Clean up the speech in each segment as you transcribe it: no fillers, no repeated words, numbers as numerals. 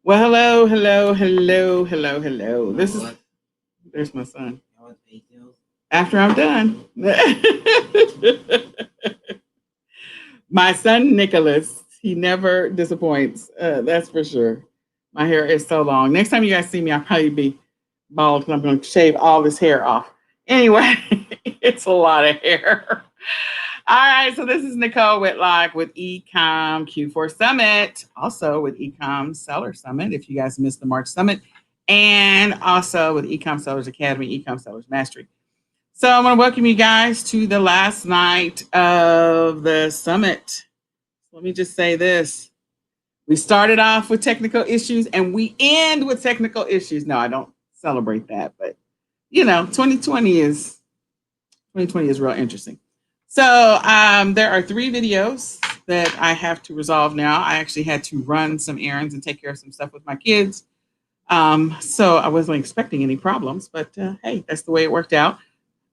Well, hello, hello, hello, hello, hello. There's my son. After I'm done. My son, Nicholas, he never disappoints. That's for sure. My hair is so long. Next time you guys see me, I'll probably be bald because I'm going to shave all this hair off. Anyway, it's a lot of hair. All right, so this is Nicole Whitlock with eCom Q4 Summit, also with eCom Seller Summit, if you guys missed the March Summit, and also with eCom Sellers Academy, eCom Sellers Mastery. So I want to welcome you guys to the last night of the summit. Let me just say this. We started off with technical issues and we end with technical issues. No, I don't celebrate that, but 2020 is real interesting. So there are 3 videos that I have to resolve now. I actually had to run some errands and take care of some stuff with my kids. So I wasn't expecting any problems, but hey, that's the way it worked out.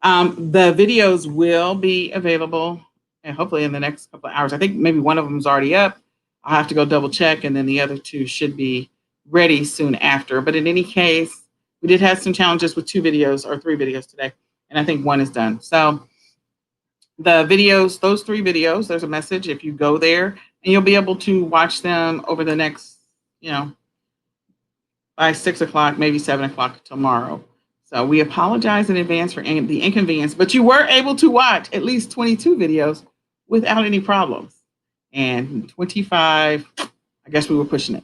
The videos will be available and hopefully in the next couple of hours. I think maybe one of them is already up. I'll have to go double check, and then the other 2 should be ready soon after. But in any case, we did have some challenges with 2 videos or 3 videos today, and I think 1 is done. So the videos, those 3 videos, there's a message if you go there, and you'll be able to watch them over the next, by 6 o'clock, maybe 7 o'clock tomorrow. So we apologize in advance for the inconvenience, but you were able to watch at least 22 videos without any problems. And 25, I guess we were pushing it.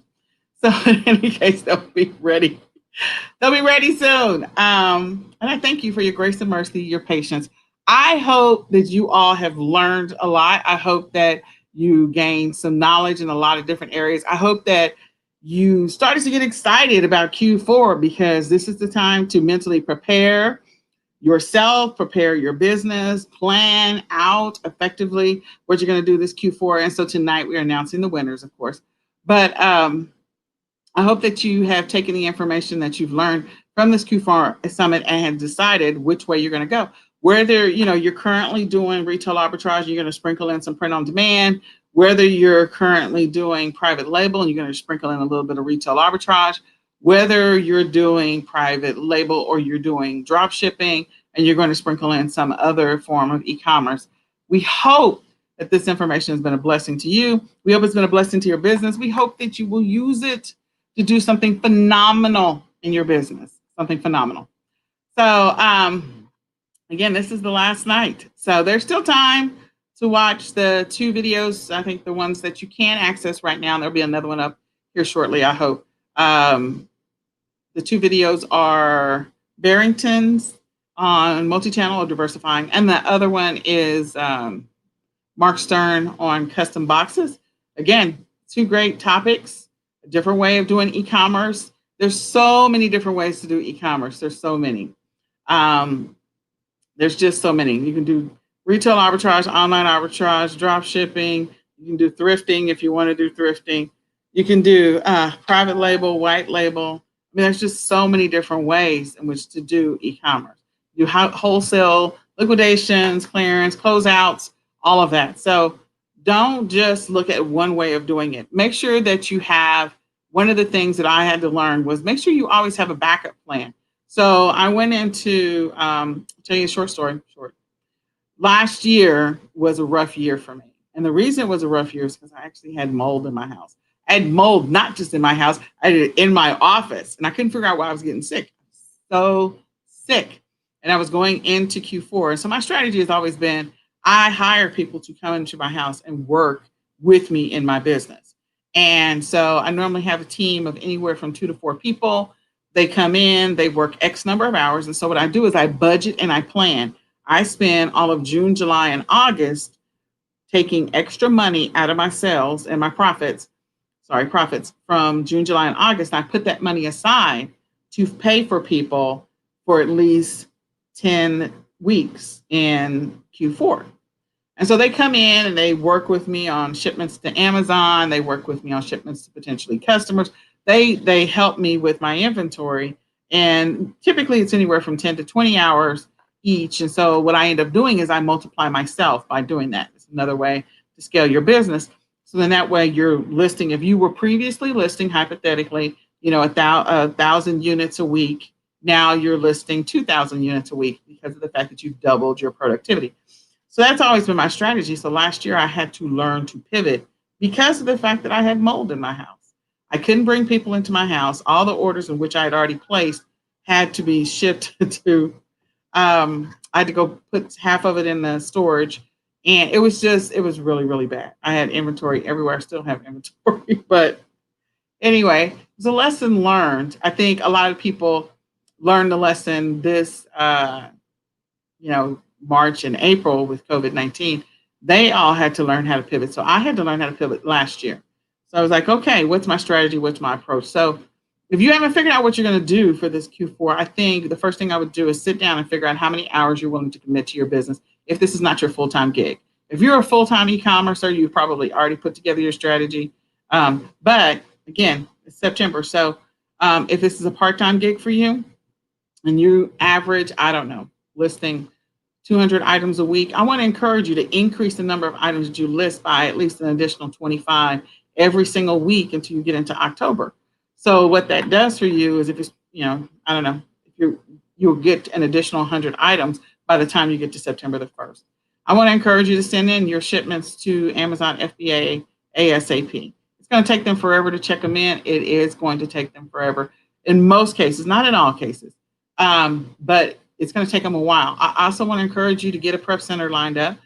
So in any case, they'll be ready. They'll be ready soon. And I thank you for your grace and mercy, your patience. I hope that you all have learned a lot. I hope that you gained some knowledge in a lot of different areas. I hope that you started to get excited about Q4 because this is the time to mentally prepare yourself, prepare your business, plan out effectively what you're going to do this Q4. And so tonight we're announcing the winners, of course. But I hope that you have taken the information that you've learned from this Q4 summit and have decided which way you're going to go. Whether you're currently doing retail arbitrage, you're going to sprinkle in some print on demand. Whether you're currently doing private label and you're going to sprinkle in a little bit of retail arbitrage. Whether you're doing private label or you're doing drop shipping and you're going to sprinkle in some other form of e-commerce. We hope that this information has been a blessing to you. We hope it's been a blessing to your business. We hope that you will use it to do something phenomenal in your business, something phenomenal. So again, this is the last night. So there's still time to watch the 2 videos. I think the ones that you can access right now, there'll be another one up here shortly, I hope. The 2 videos are Barrington's on multi-channel or diversifying, and the other one is Mark Stern on custom boxes. Again, 2 great topics, a different way of doing e-commerce. There's so many different ways to do e-commerce. There's so many. There's just so many. You can do retail arbitrage, online arbitrage, drop shipping. You can do thrifting if you want to do thrifting. You can do private label, white label. I mean, there's just so many different ways in which to do e-commerce. You have wholesale, liquidations, clearance, closeouts, all of that. So don't just look at one way of doing it. Make sure that you have, one of the things that I had to learn was make sure you always have a backup plan. So I went into, tell you a short story, Last year was a rough year for me. And the reason it was a rough year is because I actually had mold in my house. I had mold, not just in my house, I had it in my office. And I couldn't figure out why I was getting sick. So sick. And I was going into Q4. And so my strategy has always been, I hire people to come into my house and work with me in my business. And so I normally have a team of anywhere from 2 to 4 people. They come in, they work X number of hours. And so what I do is I budget and I plan. I spend all of June, July, and August taking extra money out of my sales and my profits from June, July, and August. I put that money aside to pay for people for at least 10 weeks in Q4. And so they come in and they work with me on shipments to Amazon. They work with me on shipments to potentially customers. They help me with my inventory. And typically it's anywhere from 10 to 20 hours each. And so what I end up doing is I multiply myself by doing that. It's another way to scale your business. So then that way you're listing, if you were previously listing hypothetically, a thousand units a week, now you're listing 2,000 units a week because of the fact that you've doubled your productivity. So that's always been my strategy. So last year I had to learn to pivot because of the fact that I had mold in my house. I couldn't bring people into my house. All the orders in which I had already placed had to be shipped to, I had to go put half of it in the storage. And it was really, really bad. I had inventory everywhere. I still have inventory. But anyway, it was a lesson learned. I think a lot of people learned the lesson this, March and April with COVID-19. They all had to learn how to pivot. So I had to learn how to pivot last year. So I was like, okay, what's my strategy? What's my approach? So if you haven't figured out what you're going to do for this Q4, I think the first thing I would do is sit down and figure out how many hours you're willing to commit to your business if this is not your full-time gig. If you're a full-time e-commercer, you've probably already put together your strategy. But again, it's September. So if this is a part-time gig for you and you average, I don't know, listing 200 items a week, I want to encourage you to increase the number of items that you list by at least an additional 25 every single week until you get into October. So what that does for you is if it's, I don't know, if you'll get an additional 100 items by the time you get to September the 1st. I want to encourage you to send in your shipments to Amazon FBA ASAP. It's going to take them forever to check them in. It is going to take them forever in most cases, not in all cases, but it's going to take them a while. I also want to encourage you to get a prep center lined up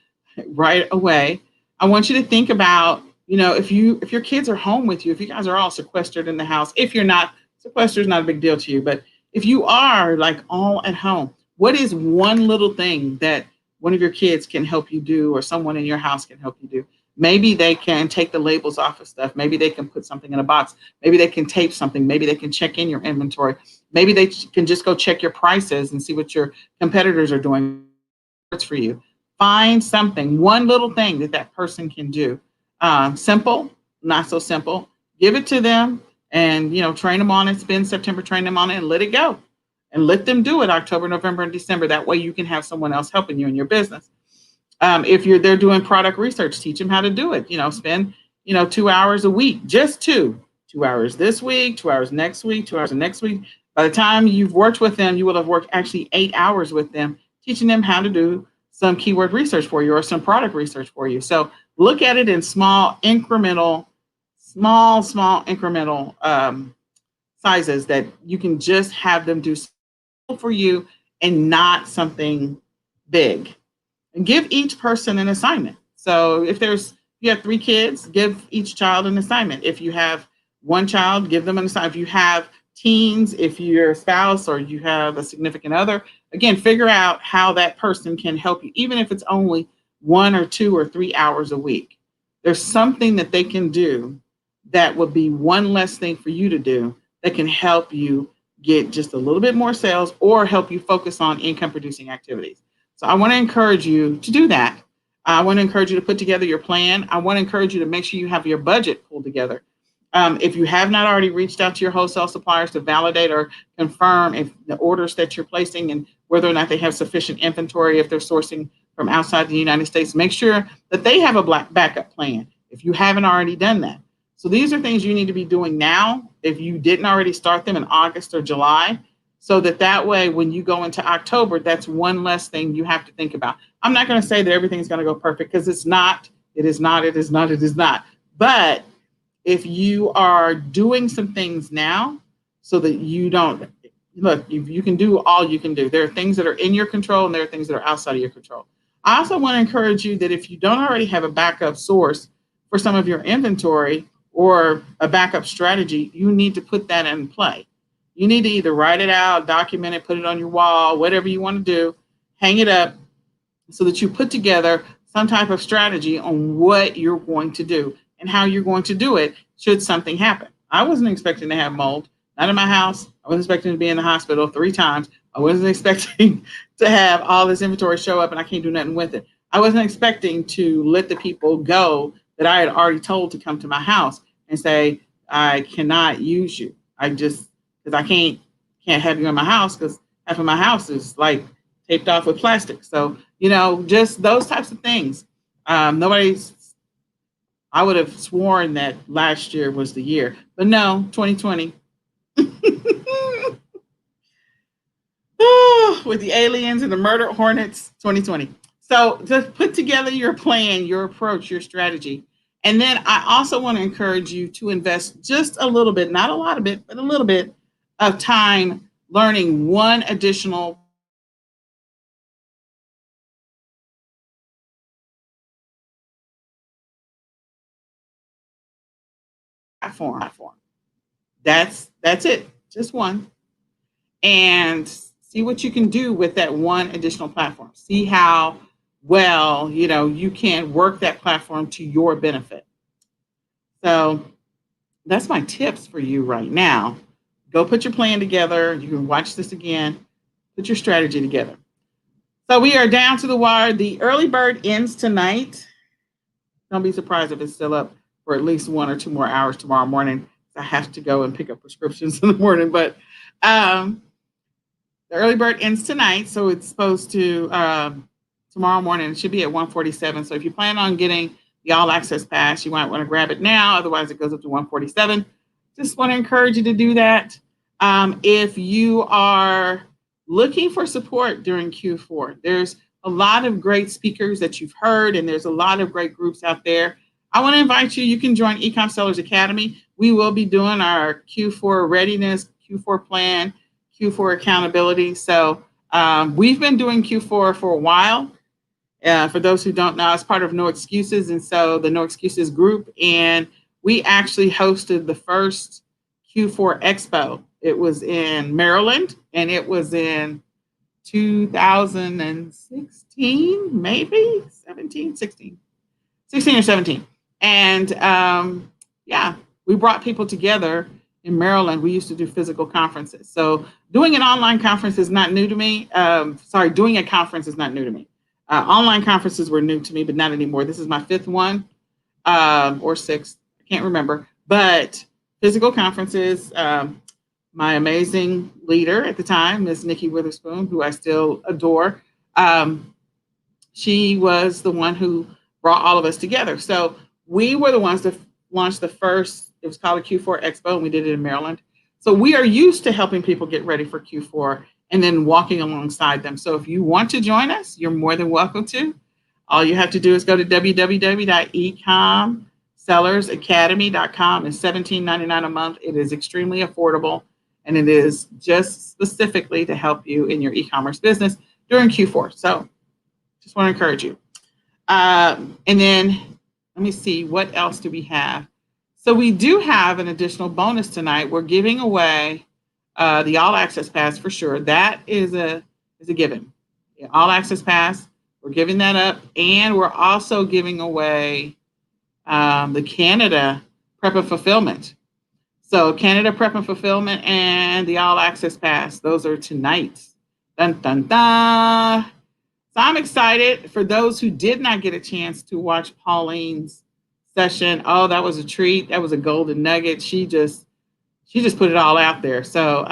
right away. I want you to think about, if your kids are home with you, if you guys are all sequestered in the house, if you're not, sequestered is not a big deal to you, but if you are like all at home, what is one little thing that one of your kids can help you do or someone in your house can help you do? Maybe they can take the labels off of stuff. Maybe they can put something in a box. Maybe they can tape something. Maybe they can check in your inventory. Maybe they can just go check your prices and see what your competitors are doing for you. Find something, one little thing that person can do. Simple, not so simple. Give it to them and, train them on it. Spend September, train them on it and let it go. And let them do it October, November, and December. That way you can have someone else helping you in your business. If they're doing product research, teach them how to do it. Spend 2 hours a week, just 2 hours this week, 2 hours next week, 2 hours the next week. By the time you've worked with them, you will have worked actually 8 hours with them, teaching them how to do some keyword research for you or some product research for you. So look at it in small incremental sizes that you can just have them do for you and not something big. And give each person an assignment. So if you have 3 kids, give each child an assignment. If you have one child, give them an assignment. If you have teens, if you're a spouse or you have a significant other, again, figure out how that person can help you, even if it's only 1 or 2 or 3 hours a week. There's something that they can do that would be one less thing for you to do that can help you get just a little bit more sales or help you focus on income producing activities. So I want to encourage you to do that. I want to encourage you to put together your plan. I want to encourage you to make sure you have your budget pulled together. If you have not already reached out to your wholesale suppliers to validate or confirm if the orders that you're placing and whether or not they have sufficient inventory, if they're sourcing from outside the United States, make sure that they have a backup plan if you haven't already done that. So these are things you need to be doing now if you didn't already start them in August or July, so that way when you go into October, that's one less thing you have to think about. I'm not going to say that everything's going to go perfect because it is not. But if you are doing some things now so that you don't, look, you can do all you can do. There are things that are in your control and there are things that are outside of your control. I also want to encourage you that if you don't already have a backup source for some of your inventory or a backup strategy, you need to put that in play. You need to either write it out, document it, put it on your wall, whatever you want to do, hang it up so that you put together some type of strategy on what you're going to do and how you're going to do it should something happen. I wasn't expecting to have mold, not in my house. I wasn't expecting to be in the hospital 3 times. I wasn't expecting to have all this inventory show up and I can't do nothing with it. I wasn't expecting to let the people go that I had already told to come to my house and say, I cannot use you. Because I can't have you in my house because half of my house is like taped off with plastic. So, just those types of things. I would have sworn that last year was the year, but no, 2020. With the aliens and the murder hornets, 2020. So just put together your plan, your approach, your strategy. And then I also want to encourage you to invest just a little bit, not a lot of it, but a little bit of time learning one additional platform. That's it, just one. And see what you can do with that one additional platform. See how well, you can work that platform to your benefit. So that's my tips for you right now. Go put your plan together. You can watch this again. Put your strategy together. So we are down to the wire. The early bird ends tonight. Don't be surprised if it's still up for at least 1 or 2 more hours tomorrow morning. I have to go and pick up prescriptions in the morning, but the early bird ends tonight, so it's supposed to tomorrow morning. It should be at 1:47. So if you plan on getting the all access pass, you might want to grab it now. Otherwise, it goes up to 1:47. Just want to encourage you to do that. If you are looking for support during Q4, there's a lot of great speakers that you've heard, and there's a lot of great groups out there. I want to invite you. You can join eCom Sellers Academy. We will be doing our Q4 readiness, Q4 plan, Q4 accountability. So we've been doing Q4 for a while. For those who don't know, it's part of No Excuses. And so the No Excuses group, and we actually hosted the first Q4 Expo. It was in Maryland, and it was in 2016, maybe 16 or 17. And yeah, we brought people together in Maryland. We used to do physical conferences. So doing an online conference is not new to me. Doing a conference is not new to me. Online conferences were new to me, but not anymore. This is my fifth one or sixth. I can't remember. But physical conferences, my amazing leader at the time, Ms. Nikki Witherspoon, who I still adore, she was the one who brought all of us together. So we were the ones that launched the first, it was called a Q4 Expo, and we did it in Maryland. So we are used to helping people get ready for Q4 and then walking alongside them. So if you want to join us, you're more than welcome to. All you have to do is go to www.ecomsellersacademy.com. It's $17.99 a month. It is extremely affordable, and it is just specifically to help you in your e-commerce business during Q4. So just want to encourage you. And then let me see, what else do we have? So we do have an additional bonus tonight. We're giving away the All Access Pass for sure. That is a given. Yeah, All Access Pass, we're giving that up. And we're also giving away the Canada Prep and Fulfillment. So Canada Prep and Fulfillment and the All Access Pass, those are tonight. Dun, dun, dun. So I'm excited for those who did not get a chance to watch Pauline's session. Oh, that was a treat. That was a golden nugget. She just put it all out there. So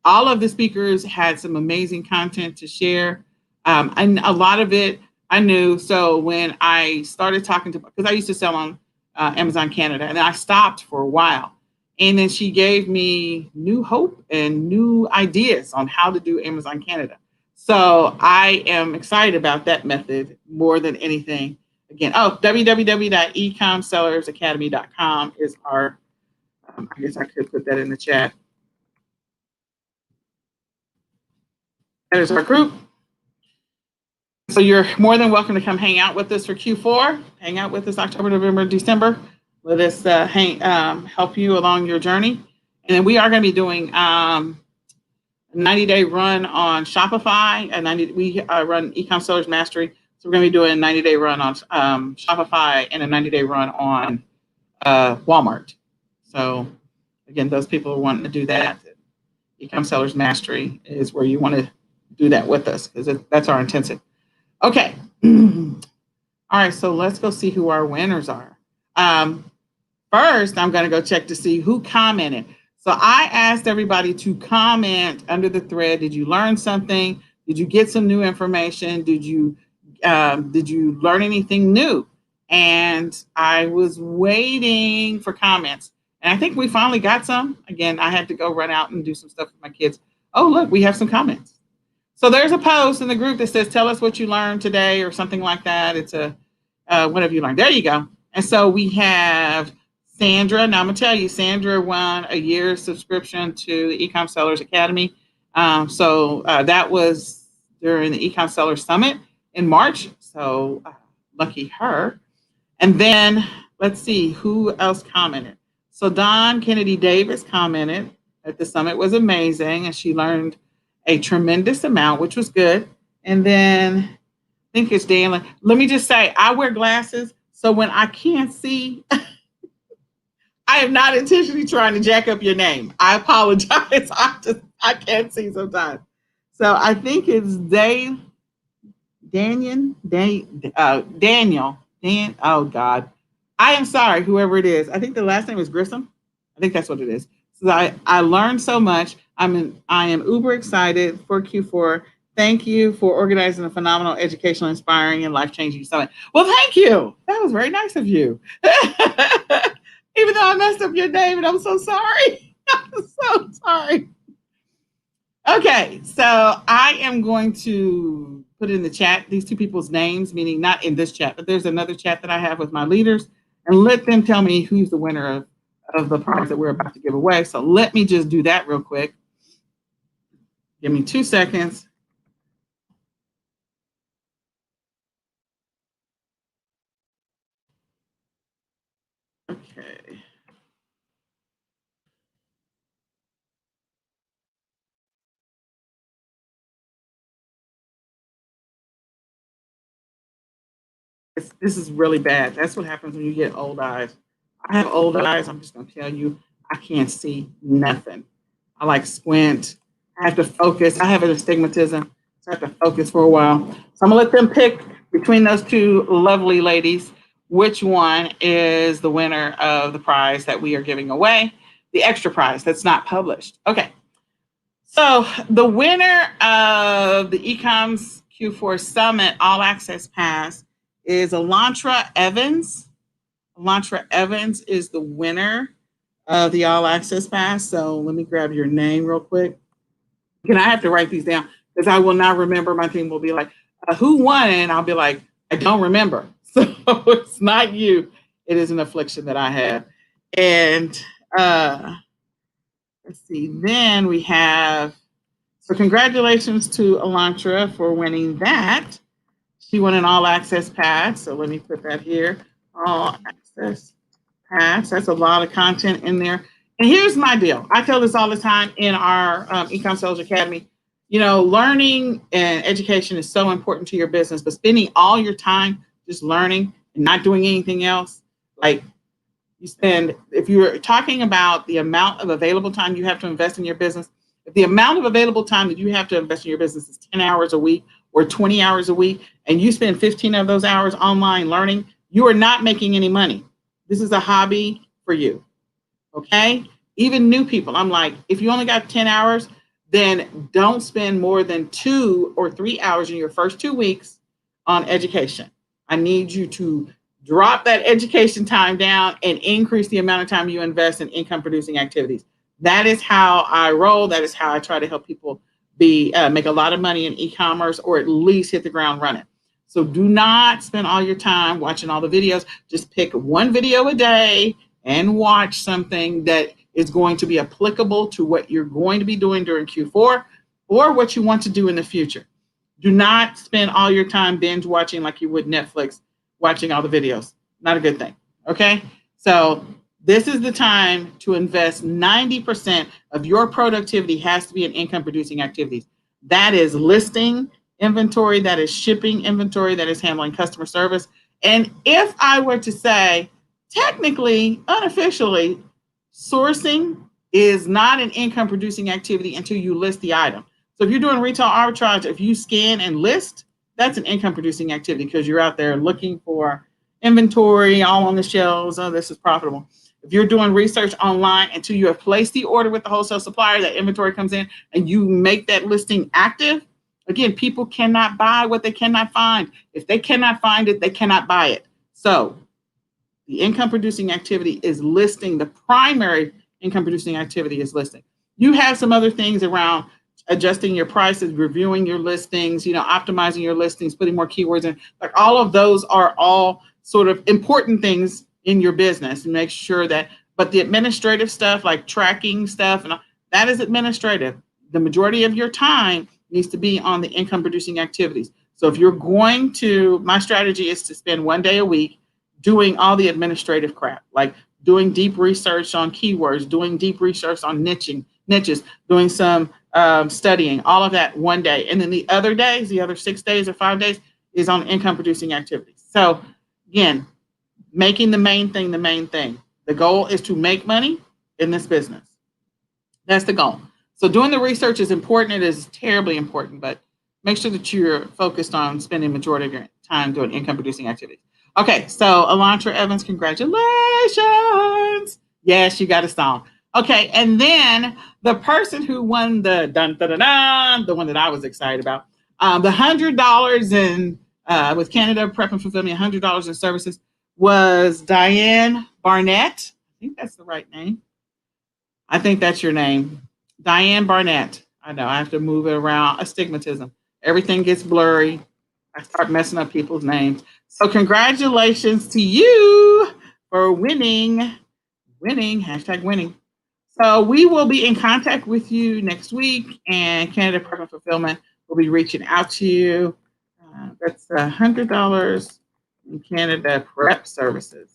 all of the speakers had some amazing content to share. And a lot of it I knew. So when I started talking to, because I used to sell on Amazon Canada, and then I stopped for a while. And then she gave me new hope and new ideas on how to do Amazon Canada. So I am excited about that method more than anything. Again, www.ecomsellersacademy.com is our, I guess I could put that in the chat. That is our group. So you're more than welcome to come hang out with us for Q4. Hang out with us October, November, December. Let us help you along your journey. And then we are going to be doing 90-day run on Shopify. We run eCom Sellers Mastery. So we're going to be doing a 90-day run on Shopify and a 90-day run on Walmart. So again, those people wanting to do that, eCom Sellers Mastery is where you want to do that with us, because that's our intensive. Okay. All right, so let's go see who our winners are. First, I'm going to go check to see who commented. So I asked everybody to comment under the thread. Did you learn something? Did you get some new information? Did you learn anything new? and I was waiting for comments. And I think we finally got some. Again, I had to go run out and do some stuff with my kids. Oh, look, we have some comments. So there's a post in the group that says, tell us what you learned today or something like that. It's a, what have you learned? There you go. And so we have Sandra. Now I'm going to tell you, Sandra won a year's subscription to the eCom Sellers Academy. So that was during the eCom Sellers Summit in March. So lucky her. And then let's see who else commented. So Dawn Kennedy Davis commented that the summit was amazing and she learned a tremendous amount, which was good. And then I think it's Dan. Let me just say, I wear glasses, so when I can't see, I am not intentionally trying to jack up your name. I apologize. I can't see sometimes. So I think it's Daniel. Oh God. I am sorry, whoever it is. I think the last name is Grissom. I think that's what it is. So I learned so much. I am uber excited for Q4. Thank you for organizing a phenomenal, educational, inspiring, and life-changing summit. Well, thank you. That was very nice of you. Even though I messed up your name, and I'm so sorry. I'm so sorry. Okay, so I am going to put in the chat these two people's names, meaning not in this chat, but there's another chat that I have with my leaders, and let them tell me who's the winner of the prize that we're about to give away. So let me just do that real quick. Give me 2 seconds. Okay. This is really bad. That's what happens when you get old eyes. I have old eyes. I'm just going to tell you, I can't see nothing. I like squint. I have to focus. I have an astigmatism, so I have to focus for a while. So I'm going to let them pick between those two lovely ladies which one is the winner of the prize that we are giving away, the extra prize that's not published. Okay. So the winner of the eCom's Q4 Summit All Access Pass is Elantra Evans. Elantra Evans is the winner of the All Access Pass. So let me grab your name real quick. I have to write these down because I will not remember. My team will be like, who won? And I'll be like, I don't remember. So it's not you. It is an affliction that I have. And let's see. Then we have, so congratulations to Elantra for winning that. She won an All Access Pass. So let me put that here. All Access Pass. That's a lot of content in there. And here's my deal. I tell this all the time in our eCom Sellers Academy. You know, learning and education is so important to your business, but spending all your time just learning and not doing anything else, like you spend, if you're talking about the amount of available time you have to invest in your business, if the amount of available time that you have to invest in your business is 10 hours a week or 20 hours a week, and you spend 15 of those hours online learning, you are not making any money. This is a hobby for you, okay? Even new people, I'm like, if you only got 10 hours, then don't spend more than 2 or 3 hours in your first 2 weeks on education. I need you to drop that education time down and increase the amount of time you invest in income producing activities. That is how I roll. That is how I try to help people make a lot of money in e-commerce, or at least hit the ground running. So do not spend all your time watching all the videos. Just pick one video a day and watch something that is going to be applicable to what you're going to be doing during Q4 or what you want to do in the future. Do not spend all your time binge watching like you would Netflix, watching all the videos. Not a good thing, okay? So this is the time to invest 90% of your productivity has to be in income producing activities. That is listing inventory, that is shipping inventory, that is handling customer service. And if I were to say, technically, unofficially, sourcing is not an income producing activity until you list the item. So if you're doing retail arbitrage, if you scan and list, that's an income producing activity because you're out there looking for inventory all on the shelves. Oh, this is profitable. If you're doing research online until you have placed the order with the wholesale supplier, that inventory comes in and you make that listing active. Again, people cannot buy what they cannot find. If they cannot find it, they cannot buy it. So The income producing activity is listing. The primary income producing activity is listing. You have some other things around adjusting your prices, reviewing your listings, optimizing your listings, putting more keywords in. Like all of those are all sort of important things in your business, and make sure that, but the administrative stuff like tracking stuff, and that is administrative. The majority of your time needs to be on the income producing activities. So if you're going to, my strategy is to spend 1 day a week doing all the administrative crap, like doing deep research on keywords, doing deep research on niches, doing some studying, all of that 1 day. And then the other days, the other 6 days or 5 days is on income producing activities. So again, making the main thing the main thing. The goal is to make money in this business. That's the goal. So doing the research is important. It is terribly important, but make sure that you're focused on spending the majority of your time doing income producing activities. Okay, so Elantra Evans, congratulations. Yes, you got a song. Okay, and then the person who won the the one that I was excited about, the $100 in with Canada Prep and Fulfillment, $100 in services was Diane Barnett. I think that's the right name. I think that's your name, Diane Barnett. I know I have to move it around. Astigmatism. Everything gets blurry. I start messing up people's names. So congratulations to you for winning, hashtag winning. So we will be in contact with you next week, and Canada Prep and Fulfillment will be reaching out to you. That's $100 in Canada Prep services.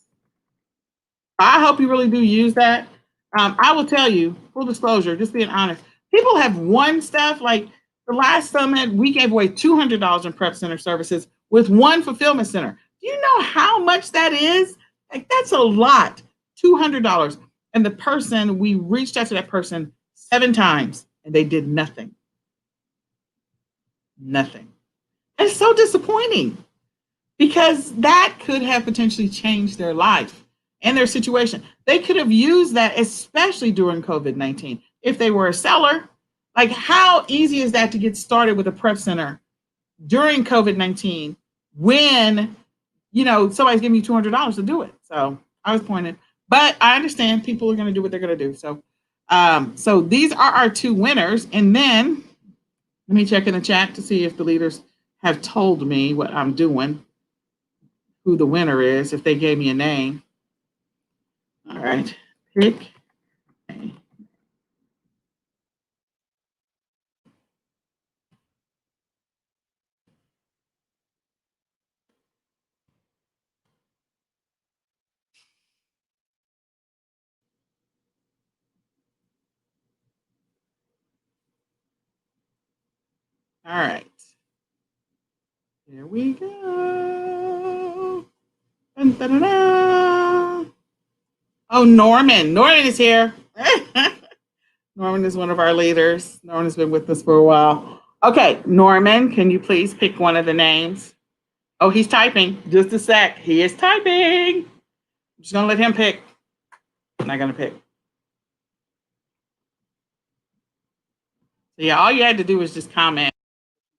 I hope you really do use that. I will tell you, full disclosure, just being honest, people have won stuff like the last summit, we gave away $200 in prep center services with one fulfillment center. Do you know how much that is? Like, that's a lot, $200. And the person, we reached out to that person 7 times and they did nothing. Nothing. It's so disappointing because that could have potentially changed their life and their situation. They could have used that, especially during COVID-19. If they were a seller, like how easy is that to get started with a prep center during COVID-19 when, somebody's giving you $200 to do it. So I was pointed, but I understand people are going to do what they're going to do. So, so these are our 2 winners. And then let me check in the chat to see if the leaders have told me what I'm doing, who the winner is, if they gave me a name. All right, pick. All right. Here we go. Dun, dun, dun, dun. Oh, Norman. Norman is here. Norman is one of our leaders. Norman has been with us for a while. Okay, Norman, can you please pick one of the names? Oh, he's typing. Just a sec. He is typing. I'm just going to let him pick. I'm not going to pick. So yeah, all you had to do was just comment.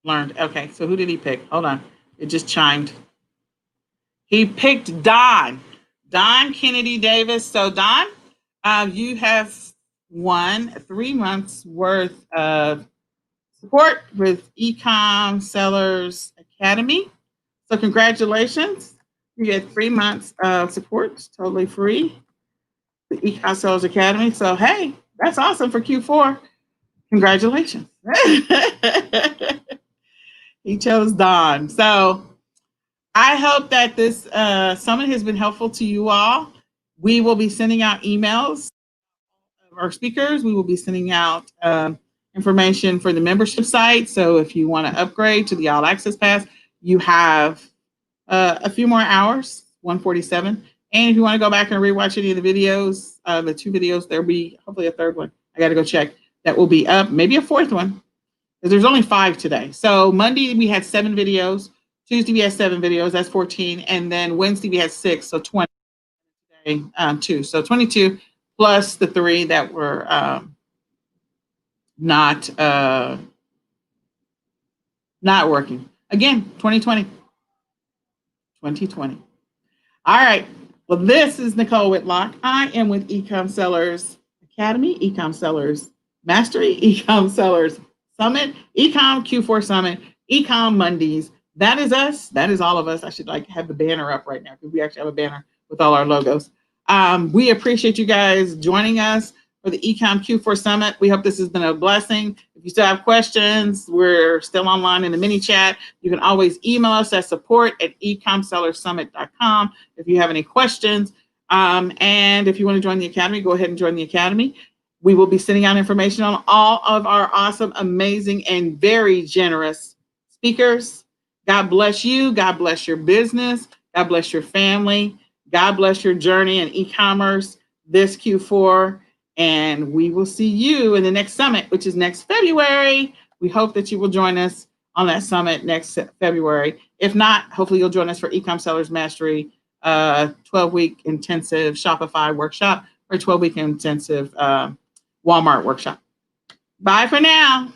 Learned. Okay, so who did he pick? Hold on. It just chimed. He picked Don Kennedy Davis. So Don, you have won 3 months worth of support with eCom Sellers Academy. So congratulations. You get 3 months of support, totally free. The eCom Sellers Academy. So hey, that's awesome for Q4. Congratulations. He chose Don. So I hope that this summit has been helpful to you all. We will be sending out emails of our speakers. We will be sending out information for the membership site. So if you want to upgrade to the All Access Pass, you have a few more hours, 147. And if you want to go back and rewatch any of the videos, the 2 videos, there'll be hopefully a 3rd one. I got to go check. That will be up, maybe a 4th one, because there's only 5 today. So Monday we had 7 videos. Tuesday we had 7 videos. That's 14. And then Wednesday we had 6, so 20. Today, 2, so 22 plus the 3 that were not working. Again, 2020. All right. Well, this is Nicole Whitlock. I am with eCom Sellers Academy, eCom Sellers Mastery, eCom Sellers Summit, eCom Q4 Summit, eCom Mondays. That is us. That is all of us. I should like have the banner up right now because we actually have a banner with all our logos. We appreciate you guys joining us for the eCom Q4 Summit. We hope this has been a blessing. If you still have questions, we're still online in the mini chat. You can always email us at support@ecomsellersummit.com if you have any questions. And if you want to join the Academy, go ahead and join the Academy. We will be sending out information on all of our awesome, amazing, and very generous speakers. God bless you. God bless your business. God bless your family. God bless your journey in e-commerce this Q4. And we will see you in the next summit, which is next February. We hope that you will join us on that summit next February. If not, hopefully you'll join us for eCom Sellers Mastery 12-week intensive Shopify workshop or 12-week intensive Walmart workshop. Bye for now.